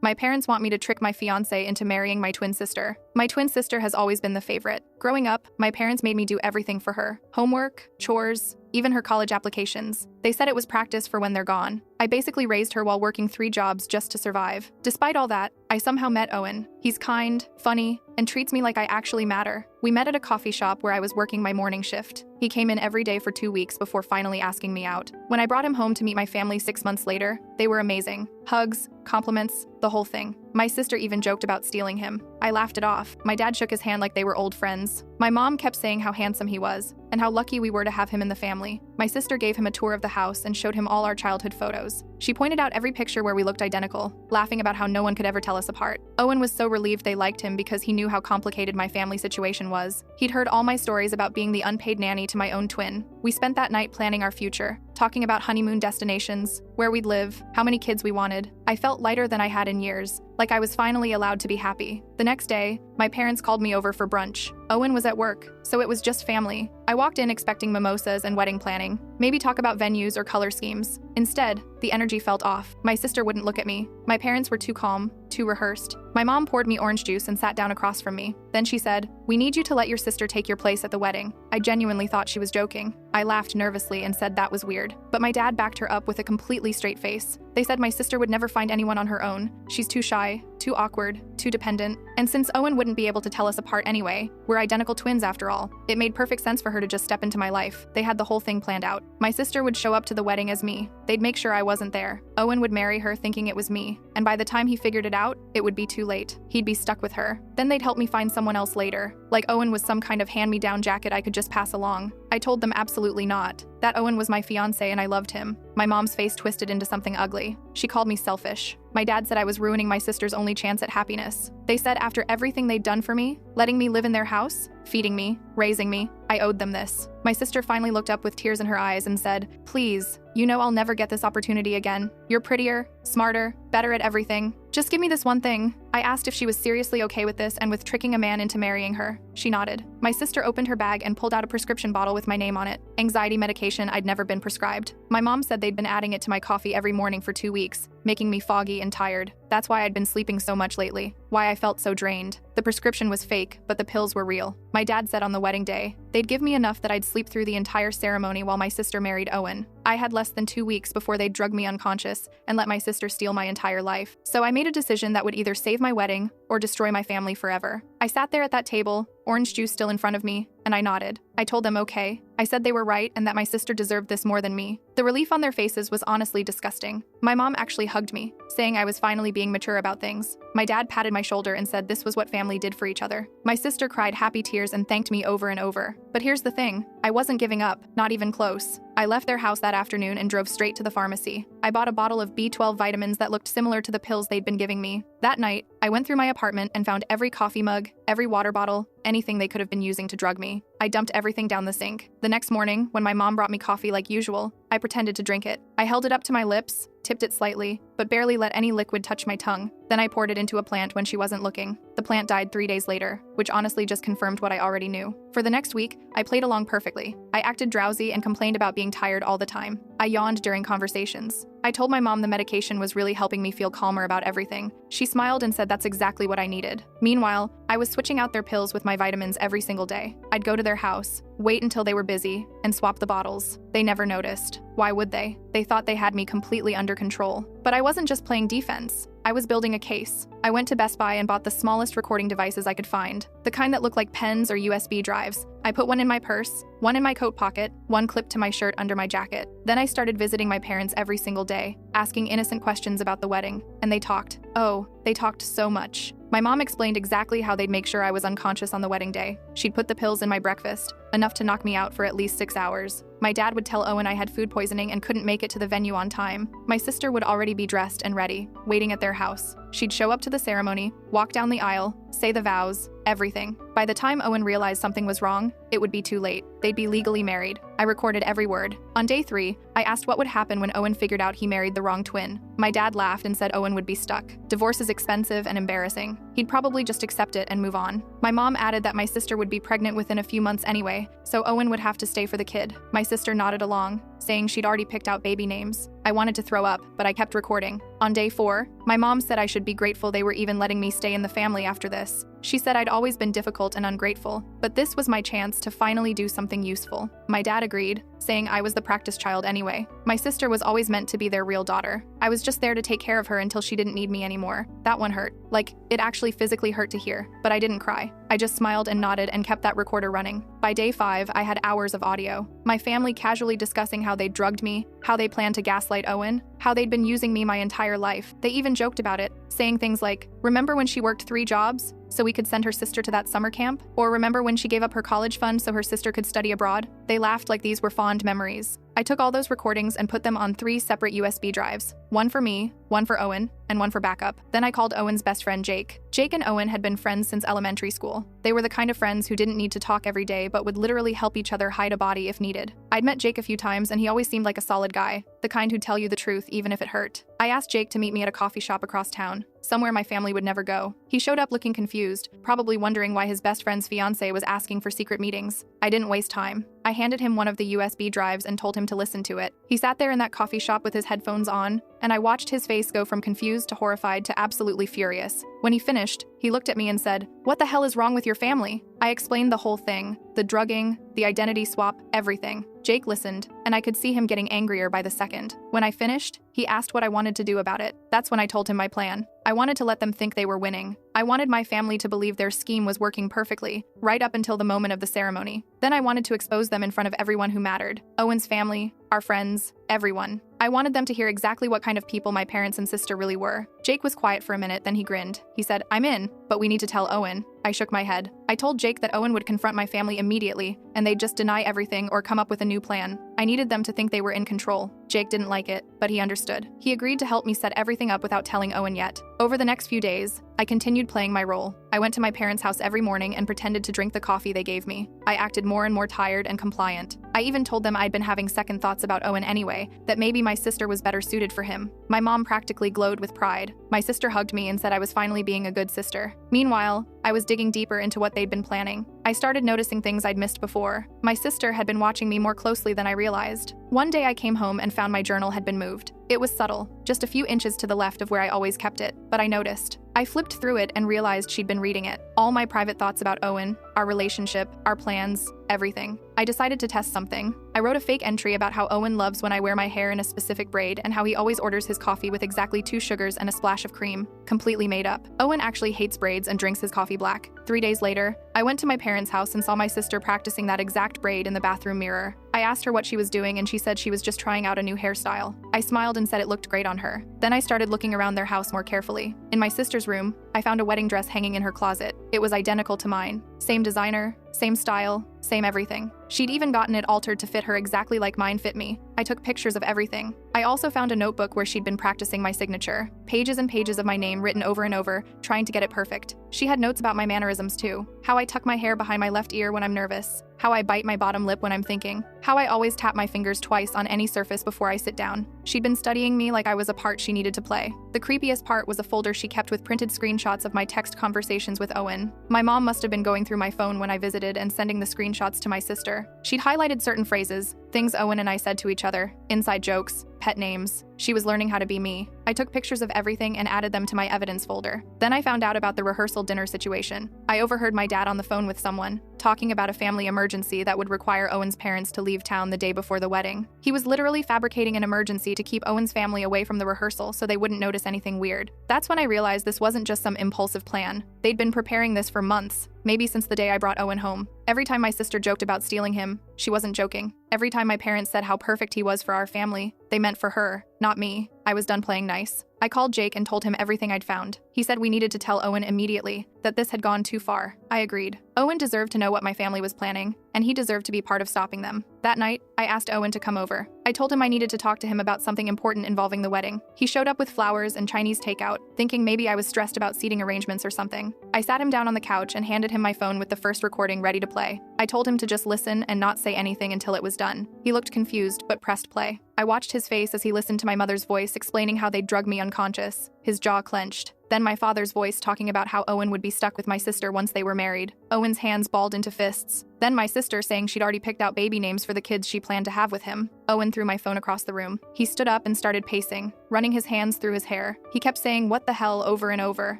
My parents want me to trick my fiancé into marrying my twin sister. My twin sister has always been the favorite. Growing up, my parents made me do everything for her. Homework, chores, even her college applications. They said it was practice for when they're gone. I basically raised her while working 3 jobs just to survive. Despite all that, I somehow met Owen. He's kind, funny, and treats me like I actually matter. We met at a coffee shop where I was working my morning shift. He came in every day for 2 weeks before finally asking me out. When I brought him home to meet my family 6 months later, they were amazing. Hugs, compliments, the whole thing. My sister even joked about stealing him. I laughed it off. My dad shook his hand like they were old friends. My mom kept saying how handsome he was and how lucky we were to have him in the family. My sister gave him a tour of the house and showed him all our childhood photos. She pointed out every picture where we looked identical, laughing about how no one could ever tell us apart. Owen was so relieved they liked him because he knew how complicated my family situation was. He'd heard all my stories about being the unpaid nanny to my own twin. We spent that night planning our future, talking about honeymoon destinations, where we'd live, how many kids we wanted. I felt lighter than I had in years, like I was finally allowed to be happy. The next day, my parents called me over for brunch. Owen was at work, so it was just family. I walked in expecting mimosas and wedding planning, maybe talk about venues or color schemes. Instead, the energy felt off. My sister wouldn't look at me. My parents were too calm, too rehearsed. My mom poured me orange juice and sat down across from me. Then she said, "We need you to let your sister take your place at the wedding." I genuinely thought she was joking. I laughed nervously and said that was weird. But my dad backed her up with a completely straight face. They said my sister would never find anyone on her own. She's too shy, too awkward, too dependent. And since Owen wouldn't be able to tell us apart anyway, we're identical twins after all, it made perfect sense for her to just step into my life. They had the whole thing planned out. My sister would show up to the wedding as me. They'd make sure I wasn't there. Owen would marry her thinking it was me. And by the time he figured it out, it would be too late. He'd be stuck with her. Then they'd help me find someone else later. Like Owen was some kind of hand-me-down jacket I could just pass along. I told them absolutely not. That Owen was my fiancé and I loved him. My mom's face twisted into something ugly. She called me selfish. My dad said I was ruining my sister's only chance at happiness. They said after everything they'd done for me, letting me live in their house, feeding me, raising me, I owed them this. My sister finally looked up with tears in her eyes and said, "Please, you know I'll never get this opportunity again. You're prettier, smarter, better at everything. Just give me this one thing." I asked if she was seriously okay with this and with tricking a man into marrying her. She nodded. My sister opened her bag and pulled out a prescription bottle with my name on it. Anxiety medication I'd never been prescribed. My mom said they'd been adding it to my coffee every morning for 2 weeks, making me foggy and tired. That's why I'd been sleeping so much lately. Why I felt so drained. The prescription was fake, but the pills were real. My dad said on the wedding day, they'd give me enough that I'd sleep through the entire ceremony while my sister married Owen. I had less than 2 weeks before they'd drug me unconscious and let my sister steal my entire life. So I made a decision that would either save my wedding or destroy my family forever. I sat there at that table, orange juice still in front of me, and I nodded. I told them okay. I said they were right and that my sister deserved this more than me. The relief on their faces was honestly disgusting. My mom actually hugged me, saying I was finally being mature about things. My dad patted my shoulder and said this was what family did for each other. My sister cried happy tears and thanked me over and over. But here's the thing, I wasn't giving up, not even close. I left their house that afternoon and drove straight to the pharmacy. I bought a bottle of B12 vitamins that looked similar to the pills they'd been giving me. That night, I went through my apartment and found every coffee mug, every water bottle, anything they could have been using to drug me. I dumped everything down the sink. The next morning, when my mom brought me coffee like usual, I pretended to drink it. I held it up to my lips, tipped it slightly, but barely let any liquid touch my tongue. Then I poured it into a plant when she wasn't looking. The plant died 3 days later, which honestly just confirmed what I already knew. For the next week, I played along perfectly. I acted drowsy and complained about being tired all the time. I yawned during conversations. I told my mom the medication was really helping me feel calmer about everything. She smiled and said that's exactly what I needed. Meanwhile, I was switching out their pills with my vitamins every single day. I'd go to their house, wait until they were busy, and swap the bottles. They never noticed. Why would they? They thought they had me completely under control. But I wasn't just playing defense. I was building a case. I went to Best Buy and bought the smallest recording devices I could find, the kind that looked like pens or USB drives. I put one in my purse, one in my coat pocket, one clipped to my shirt under my jacket. Then I started visiting my parents every single day, asking innocent questions about the wedding, and they talked. Oh, they talked so much. My mom explained exactly how they'd make sure I was unconscious on the wedding day. She'd put the pills in my breakfast, enough to knock me out for at least 6 hours. My dad would tell Owen I had food poisoning and couldn't make it to the venue on time. My sister would already be dressed and ready, waiting at their house. She'd show up to the ceremony, walk down the aisle, say the vows, everything. By the time Owen realized something was wrong, it would be too late. They'd be legally married. I recorded every word. On day 3, I asked what would happen when Owen figured out he married the wrong twin. My dad laughed and said Owen would be stuck. Divorce is expensive and embarrassing. He'd probably just accept it and move on. My mom added that my sister would be pregnant within a few months anyway, so Owen would have to stay for the kid. My sister nodded along. saying she'd already picked out baby names. I wanted to throw up, but I kept recording. On day 4, my mom said I should be grateful they were even letting me stay in the family after this. She said I'd always been difficult and ungrateful, but this was my chance to finally do something useful. My dad agreed, saying I was the practice child anyway. My sister was always meant to be their real daughter. I was just there to take care of her until she didn't need me anymore. That one hurt. Like, it actually physically hurt to hear, but I didn't cry. I just smiled and nodded and kept that recorder running. By day 5, I had hours of audio. My family casually discussing how they drugged me, how they planned to gaslight Owen, how they'd been using me my entire life. They even joked about it, saying things like, "Remember when she worked 3 jobs so we could send her sister to that summer camp? Or remember when she gave up her college fund so her sister could study abroad?" They laughed like these were fond memories. I took all those recordings and put them on 3 separate USB drives. One for me, one for Owen, and one for backup. Then I called Owen's best friend Jake. Jake and Owen had been friends since elementary school. They were the kind of friends who didn't need to talk every day but would literally help each other hide a body if needed. I'd met Jake a few times and he always seemed like a solid guy, the kind who'd tell you the truth even if it hurt. I asked Jake to meet me at a coffee shop across town, somewhere my family would never go. He showed up looking confused, probably wondering why his best friend's fiancée was asking for secret meetings. I didn't waste time. I handed him one of the USB drives and told him to listen to it. He sat there in that coffee shop with his headphones on, and I watched his face go from confused to horrified to absolutely furious. When he finished, he looked at me and said, "What the hell is wrong with your family?" I explained the whole thing, the drugging, the identity swap, everything. Jake listened, and I could see him getting angrier by the second. When I finished, he asked what I wanted to do about it. That's when I told him my plan. I wanted to let them think they were winning. I wanted my family to believe their scheme was working perfectly, right up until the moment of the ceremony. Then I wanted to expose them in front of everyone who mattered. Owen's family, our friends, everyone. I wanted them to hear exactly what kind of people my parents and sister really were. Jake was quiet for a minute, then he grinned. He said, "I'm in, but we need to tell Owen." I shook my head. I told Jake that Owen would confront my family immediately, and they'd just deny everything or come up with a new plan. I needed them to think they were in control. Jake didn't like it, but he understood. He agreed to help me set everything up without telling Owen yet. Over the next few days, I continued playing my role. I went to my parents' house every morning and pretended to drink the coffee they gave me. I acted more and more tired and compliant. I even told them I'd been having second thoughts about Owen anyway, that maybe my sister was better suited for him. My mom practically glowed with pride. My sister hugged me and said I was finally being a good sister. Meanwhile, I was digging deeper into what they'd been planning. I started noticing things I'd missed before. My sister had been watching me more closely than I realized. One day I came home and found my journal had been moved. It was subtle, just a few inches to the left of where I always kept it, but I noticed. I flipped through it and realized she'd been reading it. All my private thoughts about Owen, our relationship, our plans, everything. I decided to test something. I wrote a fake entry about how Owen loves when I wear my hair in a specific braid and how he always orders his coffee with exactly 2 sugars and a splash of cream. Completely made up. Owen actually hates braids and drinks his coffee black. 3 days later, I went to my parents' house and saw my sister practicing that exact braid in the bathroom mirror. I asked her what she was doing and she said she was just trying out a new hairstyle. I smiled and said it looked great on her. Then I started looking around their house more carefully. In my sister's room, I found a wedding dress hanging in her closet. It was identical to mine. Same designer, same style, same everything. She'd even gotten it altered to fit her exactly like mine fit me. I took pictures of everything. I also found a notebook where she'd been practicing my signature. Pages and pages of my name written over and over, trying to get it perfect. She had notes about my mannerisms too. How I tuck my hair behind my left ear when I'm nervous. How I bite my bottom lip when I'm thinking. How I always tap my fingers twice on any surface before I sit down. She'd been studying me like I was a part she needed to play. The creepiest part was a folder she kept with printed screenshots of my text conversations with Owen. My mom must have been going through my phone when I visited and sending the screenshots to my sister. She'd highlighted certain phrases, things Owen and I said to each other, inside jokes, pet names. She was learning how to be me. I took pictures of everything and added them to my evidence folder. Then I found out about the rehearsal dinner situation. I overheard my dad on the phone with someone, talking about a family emergency that would require Owen's parents to leave town the day before the wedding. He was literally fabricating an emergency to keep Owen's family away from the rehearsal so they wouldn't notice anything weird. That's when I realized this wasn't just some impulsive plan. They'd been preparing this for months, maybe since the day I brought Owen home. Every time my sister joked about stealing him, she wasn't joking. Every time my parents said how perfect he was for our family, they meant for her, not me. I was done playing nice. I called Jake and told him everything I'd found. He said we needed to tell Owen immediately, that this had gone too far. I agreed. Owen deserved to know what my family was planning, and he deserved to be part of stopping them. That night, I asked Owen to come over. I told him I needed to talk to him about something important involving the wedding. He showed up with flowers and Chinese takeout, thinking maybe I was stressed about seating arrangements or something. I sat him down on the couch and handed him my phone with the first recording ready to play. I told him to just listen and not say anything until it was done. He looked confused, but pressed play. I watched his face as he listened to my mother's voice explaining how they'd drug me unconscious. His jaw clenched. Then my father's voice talking about how Owen would be stuck with my sister once they were married. Owen's hands balled into fists. Then my sister saying she'd already picked out baby names for the kids she planned to have with him. Owen threw my phone across the room. He stood up and started pacing, running his hands through his hair. He kept saying, "What the hell," over and over.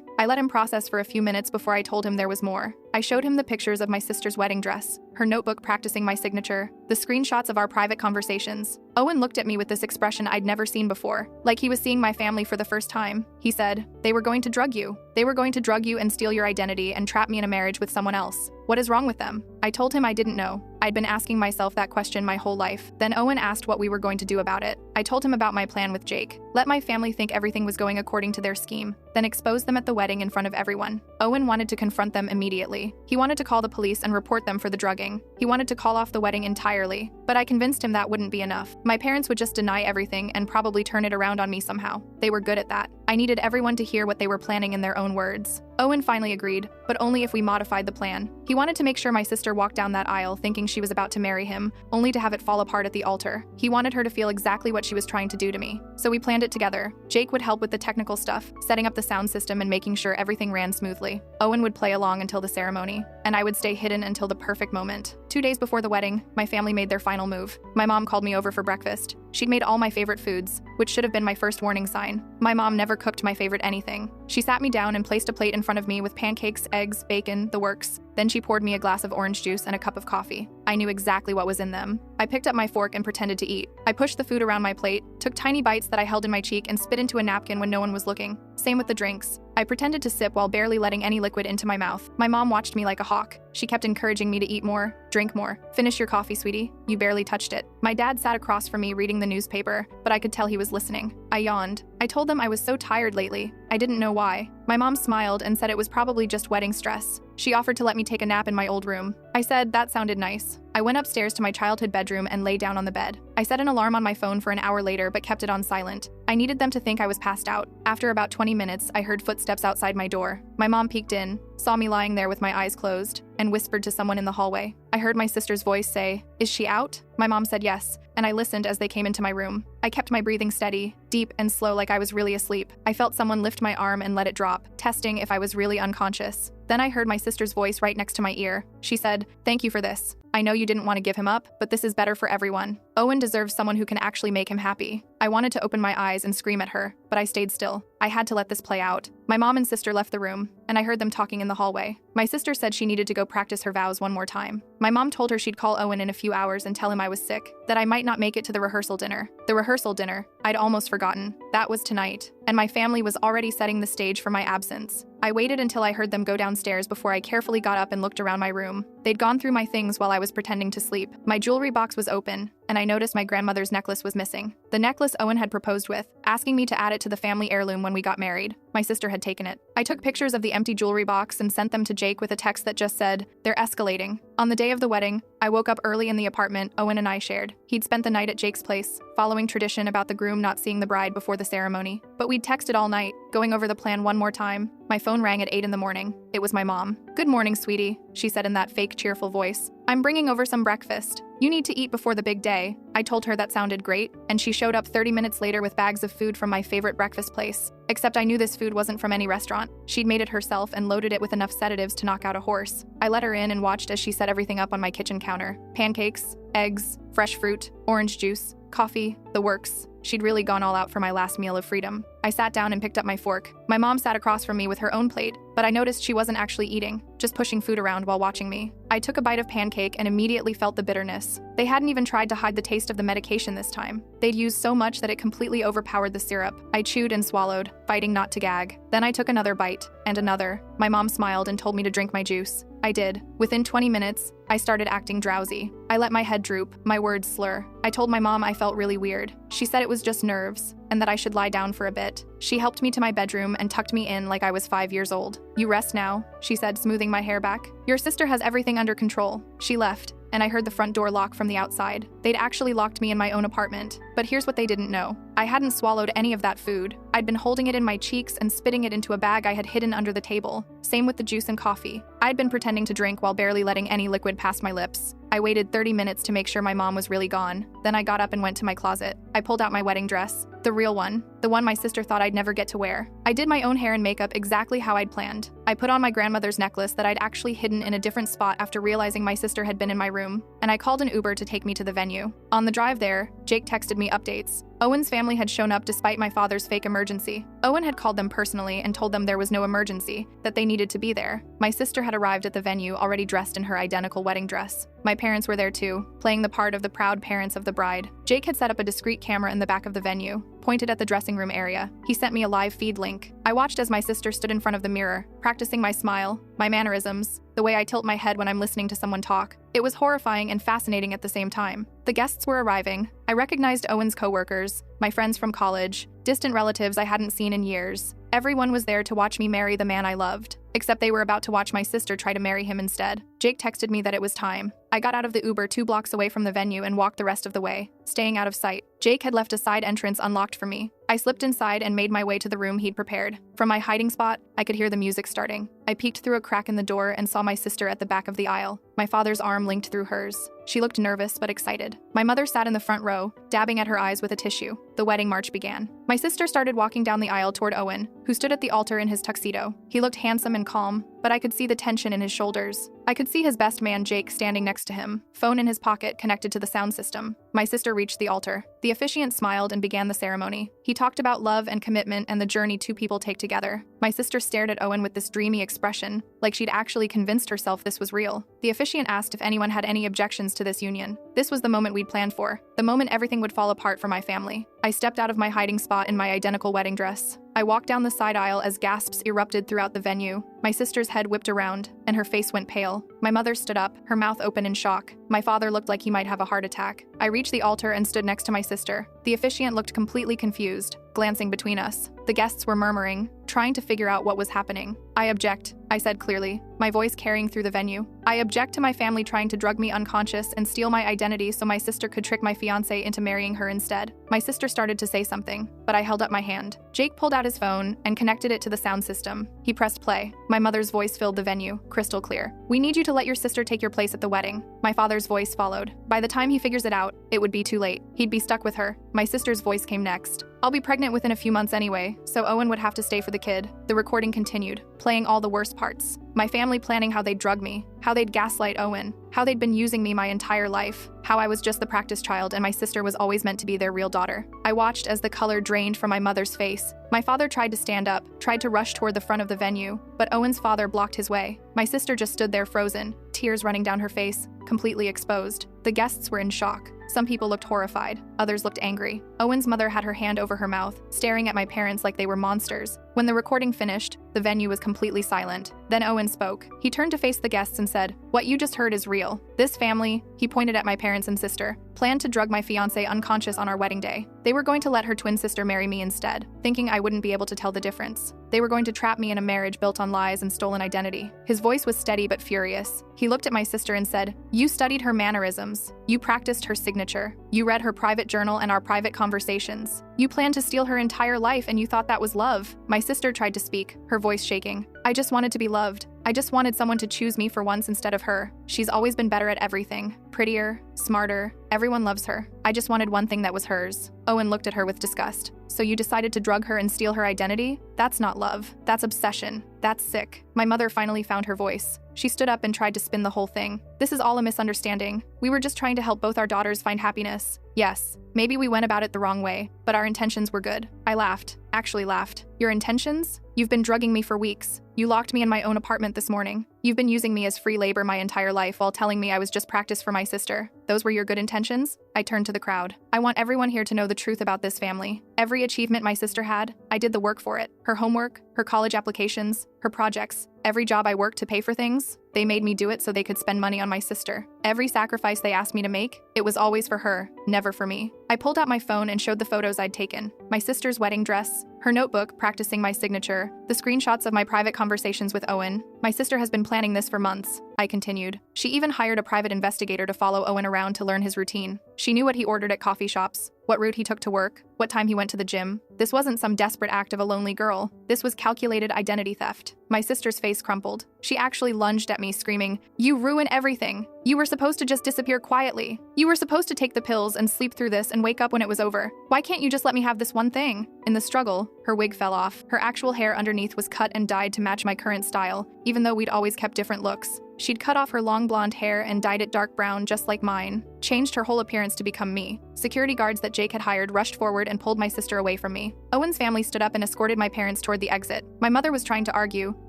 I let him process for a few minutes before I told him there was more. I showed him the pictures of my sister's wedding dress, her notebook practicing my signature, the screenshots of our private conversations. Owen looked at me with this expression I'd never seen before, like he was seeing my family for the first time. He said, "They were going to drug you. They were going to drug you and steal your identity and trap me in a marriage with someone else. What is wrong with them?" I told him I didn't know. I'd been asking myself that question my whole life. Then Owen asked what we were going to do about it. I told him about my plan with Jake. Let my family think everything was going according to their scheme, then expose them at the wedding in front of everyone. Owen wanted to confront them immediately. He wanted to call the police and report them for the drugging. He wanted to call off the wedding entirely, but I convinced him that wouldn't be enough. My parents would just deny everything and probably turn it around on me somehow. They were good at that. I needed everyone to hear what they were planning in their own words. Owen finally agreed, but only if we modified the plan. He wanted to make sure my sister walked down that aisle thinking she was about to marry him, only to have it fall apart at the altar. He wanted her to feel exactly what she was trying to do to me. So we planned it together. Jake would help with the technical stuff, setting up the sound system and making sure everything ran smoothly. Owen would play along until the ceremony, and I would stay hidden until the perfect moment. 2 days before the wedding, my family made their final move. My mom called me over for breakfast. She'd made all my favorite foods, which should have been my first warning sign. My mom never cooked my favorite anything. She sat me down and placed a plate in front of me with pancakes, eggs, bacon, the works. Then she poured me a glass of orange juice and a cup of coffee. I knew exactly what was in them. I picked up my fork and pretended to eat. I pushed the food around my plate, took tiny bites that I held in my cheek and spit into a napkin when no one was looking. Same with the drinks. I pretended to sip while barely letting any liquid into my mouth. My mom watched me like a hawk. She kept encouraging me to eat more, drink more. "Finish your coffee, sweetie. You barely touched it." My dad sat across from me reading the newspaper, but I could tell he was listening. I yawned. I told them I was so tired lately. I didn't know why. My mom smiled and said it was probably just wedding stress. She offered to let me take a nap in my old room. I said that sounded nice. I went upstairs to my childhood bedroom and lay down on the bed. I set an alarm on my phone for an hour later but kept it on silent. I needed them to think I was passed out. After about 20 minutes, I heard footsteps outside my door. My mom peeked in, saw me lying there with my eyes closed, and whispered to someone in the hallway. I heard my sister's voice say, "Is she out?" My mom said yes, and I listened as they came into my room. I kept my breathing steady, deep and slow like I was really asleep. I felt someone lift my arm and let it drop, testing if I was really unconscious. Then I heard my sister's voice right next to my ear. She said, "Thank you for this. I know you didn't want to give him up, but this is better for everyone. Owen deserves someone who can actually make him happy." I wanted to open my eyes and scream at her, but I stayed still. I had to let this play out. My mom and sister left the room, and I heard them talking in the hallway. My sister said she needed to go practice her vows one more time. My mom told her she'd call Owen in a few hours and tell him I was sick, that I might not make it to the rehearsal dinner. The rehearsal dinner, I'd almost forgotten. That was tonight, and my family was already setting the stage for my absence. I waited until I heard them go downstairs before I carefully got up and looked around my room. They'd gone through my things while I was pretending to sleep. My jewelry box was open, and I noticed my grandmother's necklace was missing. The necklace Owen had proposed with, asking me to add it to the family heirloom when we got married. My sister had taken it. I took pictures of the empty jewelry box and sent them to Jake with a text that just said, "They're escalating." On the day of the wedding, I woke up early in the apartment Owen and I shared. He'd spent the night at Jake's place, following tradition about the groom not seeing the bride before the ceremony. But we'd texted all night, going over the plan one more time. My phone rang at 8 in the morning. It was my mom. "Good morning, sweetie," she said in that fake cheerful voice. "I'm bringing over some breakfast. You need to eat before the big day." I told her that sounded great, and she showed up 30 minutes later with bags of food from my favorite breakfast place. Except I knew this food wasn't from any restaurant. She'd made it herself and loaded it with enough sedatives to knock out a horse. I let her in and watched as she set everything up on my kitchen counter. Pancakes, eggs, fresh fruit, orange juice, coffee, the works. She'd really gone all out for my last meal of freedom. I sat down and picked up my fork. My mom sat across from me with her own plate, but I noticed she wasn't actually eating, just pushing food around while watching me. I took a bite of pancake and immediately felt the bitterness. They hadn't even tried to hide the taste of the medication this time. They'd used so much that it completely overpowered the syrup. I chewed and swallowed, fighting not to gag. Then I took another bite, and another. My mom smiled and told me to drink my juice. I did. Within 20 minutes, I started acting drowsy. I let my head droop, my words slur. I told my mom I felt really weird. She said it was just nerves, and that I should lie down for a bit. She helped me to my bedroom and tucked me in like I was 5 years old. "You rest now," she said, smoothing my hair back. "Your sister has everything under control." She left, and I heard the front door lock from the outside. They'd actually locked me in my own apartment. But here's what they didn't know. I hadn't swallowed any of that food. I'd been holding it in my cheeks and spitting it into a bag I had hidden under the table. Same with the juice and coffee. I'd been pretending to drink while barely letting any liquid pass my lips. I waited 30 minutes to make sure my mom was really gone. Then I got up and went to my closet. I pulled out my wedding dress. The real one. The one my sister thought I'd never get to wear. I did my own hair and makeup exactly how I'd planned. I put on my grandmother's necklace that I'd actually hidden in a different spot after realizing my sister had been in my room, and I called an Uber to take me to the venue. On the drive there, Jake texted me updates. Owen's family had shown up despite my father's fake emergency. Owen had called them personally and told them there was no emergency, that they needed to be there. My sister had arrived at the venue already dressed in her identical wedding dress. My parents were there too, playing the part of the proud parents of the bride. Jake had set up a discreet camera in the back of the venue, pointed at the dressing room area. He sent me a live feed link. I watched as my sister stood in front of the mirror, practicing my smile, my mannerisms, the way I tilt my head when I'm listening to someone talk. It was horrifying and fascinating at the same time. The guests were arriving. I recognized Owen's coworkers, my friends from college, distant relatives I hadn't seen in years. Everyone was there to watch me marry the man I loved, except they were about to watch my sister try to marry him instead. Jake texted me that it was time. I got out of the Uber 2 blocks away from the venue and walked the rest of the way, staying out of sight. Jake had left a side entrance unlocked for me. I slipped inside and made my way to the room he'd prepared. From my hiding spot, I could hear the music starting. I peeked through a crack in the door and saw my sister at the back of the aisle, my father's arm linked through hers. She looked nervous but excited. My mother sat in the front row, dabbing at her eyes with a tissue. The wedding march began. My sister started walking down the aisle toward Owen, who stood at the altar in his tuxedo. He looked handsome and calm, but I could see the tension in his shoulders. I could see his best man Jake standing next to him, phone in his pocket connected to the sound system. My sister reached the altar. The officiant smiled and began the ceremony. He talked about love and commitment and the journey two people take together. My sister stared at Owen with this dreamy expression, like she'd actually convinced herself this was real. The officiant asked if anyone had any objections to this union. This was the moment we'd planned for, the moment everything would fall apart for my family. I stepped out of my hiding spot in my identical wedding dress. I walked down the side aisle as gasps erupted throughout the venue. My sister's head whipped around, and her face went pale. My mother stood up, her mouth open in shock. My father looked like he might have a heart attack. I reached the altar and stood next to my sister. The officiant looked completely confused, glancing between us. The guests were murmuring, trying to figure out what was happening. I object, I said clearly, my voice carrying through the venue. I object to my family trying to drug me unconscious and steal my identity so my sister could trick my fiancé into marrying her instead. My sister started to say something, but I held up my hand. Jake pulled out his phone and connected it to the sound system. He pressed play. My mother's voice filled the venue, crystal clear. "We need you to let your sister take your place at the wedding." My father's voice followed. By the time he figures it out, it would be too late. He'd be stuck with her. My sister's voice came next. "I'll be pregnant within a few months anyway, so Owen would have to stay for the kid." The recording continued, playing all the worst parts. My family planning how they'd drug me, how they'd gaslight Owen, how they'd been using me my entire life, how I was just the practice child and my sister was always meant to be their real daughter. I watched as the color drained from my mother's face. My father tried to stand up, tried to rush toward the front of the venue, but Owen's father blocked his way. My sister just stood there frozen, tears running down her face, completely exposed. The guests were in shock. Some people looked horrified, others looked angry. Owen's mother had her hand over her mouth, staring at my parents like they were monsters. When the recording finished, the venue was completely silent. Then Owen spoke. He turned to face the guests and said, "What you just heard is real. This family," he pointed at my parents and sister, "planned to drug my fiancé unconscious on our wedding day. They were going to let her twin sister marry me instead, thinking I wouldn't be able to tell the difference. They were going to trap me in a marriage built on lies and stolen identity." His voice was steady but furious. He looked at my sister and said, "You studied her mannerisms. You practiced her signature. You read her private journal and our private conversations. You planned to steal her entire life and you thought that was love." My sister tried to speak, her voice shaking. "I just wanted to be loved. I just wanted someone to choose me for once instead of her. She's always been better at everything. Prettier, smarter. Everyone loves her. I just wanted one thing that was hers." Owen looked at her with disgust. "So you decided to drug her and steal her identity? That's not love. That's obsession. That's sick." My mother finally found her voice. She stood up and tried to spin the whole thing. "This is all a misunderstanding. We were just trying to help both our daughters find happiness. Yes, maybe we went about it the wrong way, but our intentions were good." I laughed. Actually laughed. "Your intentions? You've been drugging me for weeks. You locked me in my own apartment this morning. You've been using me as free labor my entire life while telling me I was just practice for my sister. Those were your good intentions?" I turned to the crowd. "I want everyone here to know the truth about this family. Every achievement my sister had, I did the work for it. Her homework, her college applications, her projects. Every job I worked to pay for things, they made me do it so they could spend money on my sister. Every sacrifice they asked me to make, it was always for her, never for me." I pulled out my phone and showed the photos I'd taken. My sister's wedding dress, her notebook practicing my signature, the screenshots of my private conversations with Owen. My sister has been planning this for months. I continued. She even hired a private investigator to follow Owen around to learn his routine. She knew what he ordered at coffee shops, what route he took to work, what time he went to the gym. This wasn't some desperate act of a lonely girl. This was calculated identity theft. My sister's face crumpled. She actually lunged at me, screaming, "You ruin everything. You were supposed to just disappear quietly. You were supposed to take the pills and sleep through this and wake up when it was over. Why can't you just let me have this one thing?" In the struggle, her wig fell off. Her actual hair underneath was cut and dyed to match my current style, even though we'd always kept different looks. She'd cut off her long blonde hair and dyed it dark brown just like mine, changed her whole appearance to become me. Security guards that Jake had hired rushed forward and pulled my sister away from me. Owen's family stood up and escorted my parents toward the exit. My mother was trying to argue,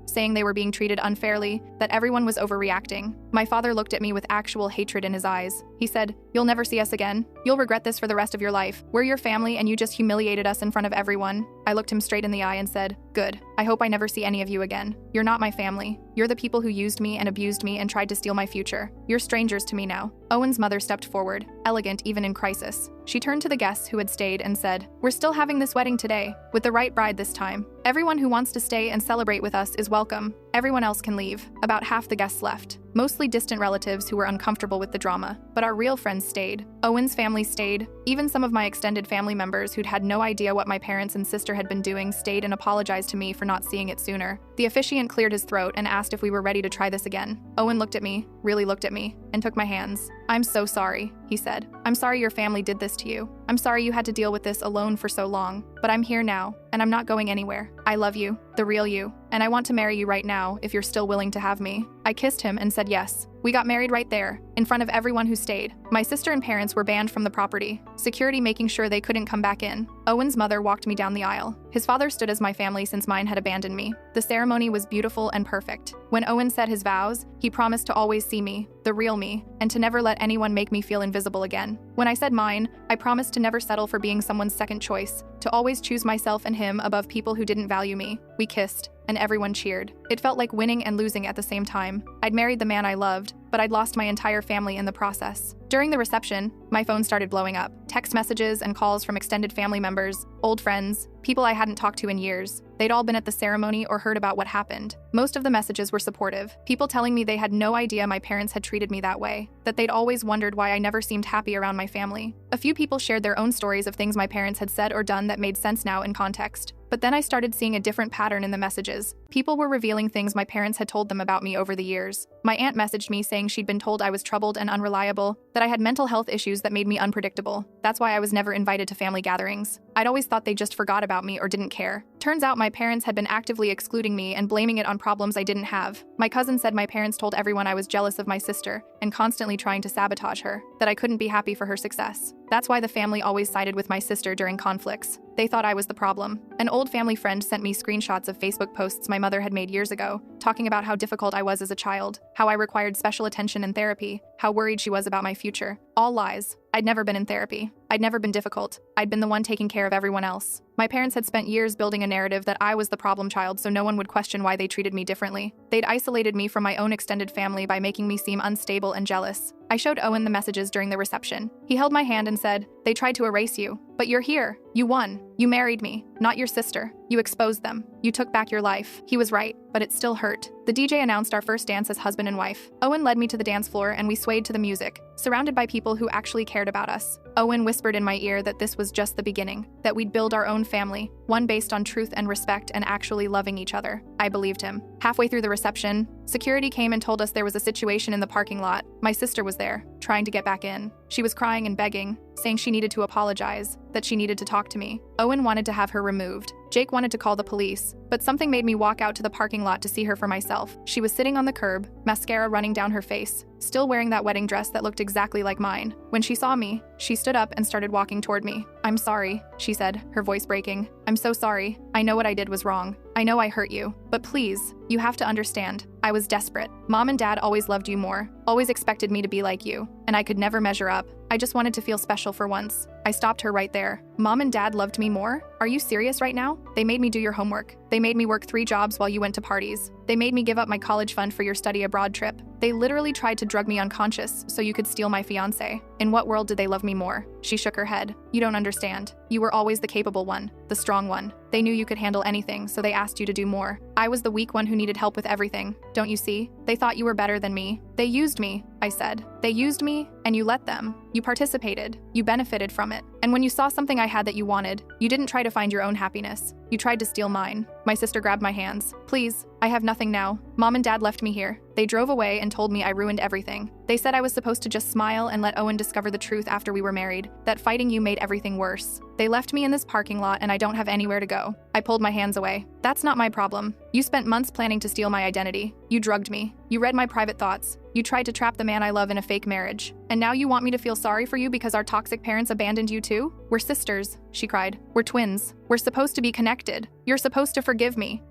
saying they were being treated unfairly, that everyone was overreacting. My father looked at me with actual hatred in his eyes. He said, "You'll never see us again. You'll regret this for the rest of your life. We're your family and you just humiliated us in front of everyone." I looked him straight in the eye and said, "Good. I hope I never see any of you again. You're not my family. You're the people who used me and abused me and tried to steal my future. You're strangers to me now." Owen's mother stepped forward, elegant even in crisis. She turned to the guests who had stayed and said, "We're still having this wedding today, with the right bride this time. Everyone who wants to stay and celebrate with us is welcome. Everyone else can leave." About half the guests left, mostly distant relatives who were uncomfortable with the drama, but our real friends stayed. Owen's family stayed. Even some of my extended family members who'd had no idea what my parents and sister had been doing stayed and apologized to me for not seeing it sooner. The officiant cleared his throat and asked if we were ready to try this again. Owen looked at me, really looked at me, and took my hands. "I'm so sorry," he said. "I'm sorry your family did this to you. I'm sorry you had to deal with this alone for so long. But I'm here now, and I'm not going anywhere. I love you, the real you, and I want to marry you right now if you're still willing to have me." I kissed him and said yes. We got married right there, in front of everyone who stayed. My sister and parents were banned from the property, security making sure they couldn't come back in. Owen's mother walked me down the aisle. His father stood as my family since mine had abandoned me. The ceremony was beautiful and perfect. When Owen said his vows, he promised to always see me, the real me, and to never let anyone make me feel invisible again. When I said mine, I promised to never settle for being someone's second choice, to always choose myself and him above people who didn't value me. We kissed, and everyone cheered. It felt like winning and losing at the same time. I'd married the man I loved, but I'd lost my entire family in the process. During the reception, my phone started blowing up. Text messages and calls from extended family members, old friends, people I hadn't talked to in years. They'd all been at the ceremony or heard about what happened. Most of the messages were supportive, people telling me they had no idea my parents had treated me that way, that they'd always wondered why I never seemed happy around my family. A few people shared their own stories of things my parents had said or done that made sense now in context. But then I started seeing a different pattern in the messages. People were revealing things my parents had told them about me over the years. My aunt messaged me saying she'd been told I was troubled and unreliable, that I had mental health issues that made me unpredictable. That's why I was never invited to family gatherings. I'd always thought they just forgot about me or didn't care. Turns out my parents had been actively excluding me and blaming it on problems I didn't have. My cousin said my parents told everyone I was jealous of my sister and constantly trying to sabotage her, that I couldn't be happy for her success. That's why the family always sided with my sister during conflicts. They thought I was the problem. An old family friend sent me screenshots of Facebook posts my mother had made years ago, talking about how difficult I was as a child, how I required special attention and therapy, how worried she was about my future. All lies. I'd never been in therapy. I'd never been difficult. I'd been the one taking care of everyone else. My parents had spent years building a narrative that I was the problem child so no one would question why they treated me differently. They'd isolated me from my own extended family by making me seem unstable and jealous. I showed Owen the messages during the reception. He held my hand and said, "They tried to erase you, but you're here. You won. You married me, not your sister. You exposed them. You took back your life." He was right, but it still hurt. The DJ announced our first dance as husband and wife. Owen led me to the dance floor and we swayed to the music, surrounded by people who actually cared about us. Owen whispered in my ear that this was just the beginning, that we'd build our own family, one based on truth and respect and actually loving each other. I believed him. Halfway through the reception, security came and told us there was a situation in the parking lot. My sister was there, trying to get back in. She was crying and begging, saying she needed to apologize, that she needed to talk to me. Owen wanted to have her removed. Jake wanted to call the police, but something made me walk out to the parking lot to see her for myself. She was sitting on the curb, mascara running down her face, still wearing that wedding dress that looked exactly like mine. When she saw me, she stood up and started walking toward me. "I'm sorry," she said, her voice breaking. "I'm so sorry. I know what I did was wrong. I know I hurt you. But please, you have to understand. I was desperate. Mom and Dad always loved you more, always expected me to be like you, and I could never measure up. I just wanted to feel special for once." I stopped her right there. "Mom and Dad loved me more? Are you serious right now? They made me do your homework. They made me work 3 jobs while you went to parties. They made me give up my college fund for your study abroad trip. They literally tried to drug me unconscious so you could steal my fiancé. In what world did they love me more?" She shook her head. "You don't understand. You were always the capable one, the strong one. They knew you could handle anything, so they asked you to do more. I was the weak one who needed help with everything. Don't you see? They thought you were better than me. They used me, I said. They used me, and you let them. You participated. You benefited from it. And when you saw something I had that you wanted, you didn't try to find your own happiness. You tried to steal mine. My sister grabbed my hands. Please, I have nothing now. Mom and Dad left me here. They drove away and told me I ruined everything. They said I was supposed to just smile and let Owen discover the truth after we were married, that fighting you made everything worse. They left me in this parking lot and I don't have anywhere to go. I pulled my hands away. That's not my problem. You spent months planning to steal my identity. You drugged me. You read my private thoughts. You tried to trap the man I love in a fake marriage. And now you want me to feel sorry for you because our toxic parents abandoned you too? We're sisters, she cried. We're twins. We're supposed to be connected. You're supposed to forgive me.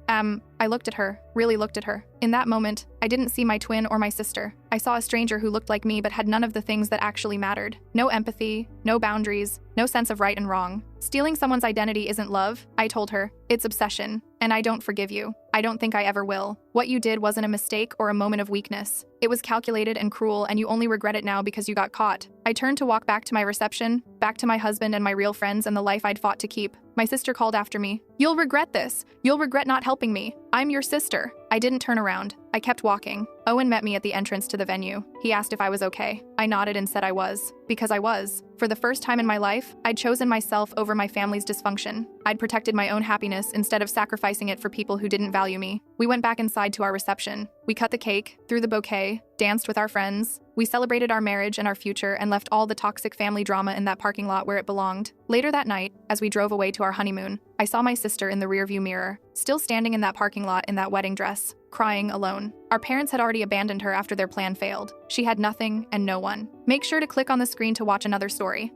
I looked at her, really looked at her. In that moment, I didn't see my twin or my sister. I saw a stranger who looked like me but had none of the things that actually mattered. No empathy, no boundaries, no sense of right and wrong. Stealing someone's identity isn't love, I told her. It's obsession. And I don't forgive you. I don't think I ever will. What you did wasn't a mistake or a moment of weakness. It was calculated and cruel, and you only regret it now because you got caught. I turned to walk back to my reception, back to my husband and my real friends and the life I'd fought to keep. My sister called after me. You'll regret this. You'll regret not helping me. I'm your sister. I didn't turn around. I kept walking. Owen met me at the entrance to the venue. He asked if I was okay. I nodded and said I was. Because I was. For the first time in my life, I'd chosen myself over my family's dysfunction. I'd protected my own happiness instead of sacrificing it for people who didn't value me. We went back inside to our reception. We cut the cake, threw the bouquet, danced with our friends. We celebrated our marriage and our future and left all the toxic family drama in that parking lot where it belonged. Later that night, as we drove away to our honeymoon, I saw my sister in the rearview mirror, still standing in that parking lot in that wedding dress, crying alone. Our parents had already abandoned her after their plan failed. She had nothing and no one. Make sure to click on the screen to watch another story.